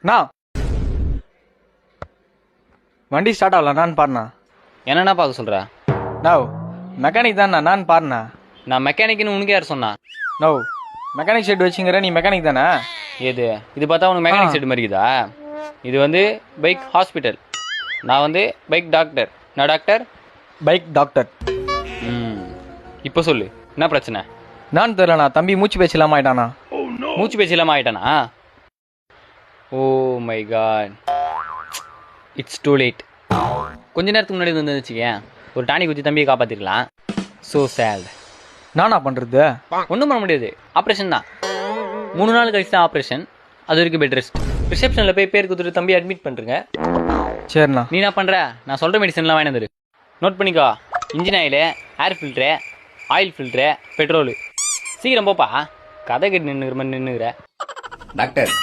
நான் வண்டி ஸ்டார்ட் ஆகல நான் பாருண்ணா. என்னென்ன பார்க்க சொல்கிற? நோ மெக்கானிக் தான்ண்ணா நான் பாருண்ணா. நான் மெக்கானிக்னு உனக்கு யார் சொன்னா? நோ மெக்கானிக் ஷெட் வச்சுங்கிற நீ மெக்கானிக் தானே? எது இது பார்த்தா உனக்கு மெக்கானிக் செட் மாதிரி இருக்குதா? இது வந்து பைக் ஹாஸ்பிட்டல், நான் வந்து பைக் டாக்டர். நான் டாக்டர், பைக் டாக்டர். இப்போ சொல்லு என்ன பிரச்சனை? நான் தெரியலண்ணா, தம்பி மூச்சு பேச்சு இல்லாமல் ஆயிட்டானா. மூச்சு பேச்சு இல்லாமல் ஆயிட்டானா? Oh my God, it's too late. கொஞ்ச நேரத்துக்கு முன்னாடி வந்து வச்சுக்கேன், ஒரு டானிக் ஊற்றி தம்பியை காப்பாற்றிருக்கலாம். So sad. நானா பண்ணுறது? ஒன்றும் பண்ண முடியாது, ஆப்ரேஷன் தான். 3 நாள் கழிச்சு தான் ஆப்ரேஷன். அது வரைக்கும் பெட் ரெஸ்ட். ரிசப்ஷனில் போய் பேர் கொடுத்துட்டு தம்பி அட்மிட் பண்ணுறங்க. சரிண்ணா. நீ என்ன பண்ணுற? நான் சொல்கிற மெடிசன்லாம் வாங்கி வந்துரு. நோட் பண்ணிக்கோ. இன்ஜின் ஆயிலு, ஏர் ஃபில்ட்ரு, ஆயில் ஃபில்ட்ரு, பெட்ரோலு. சீக்கிரம் போப்பா, கதை கட்டி நின்றுக்கிற மாதிரி நின்றுக்கிற. டாக்டர்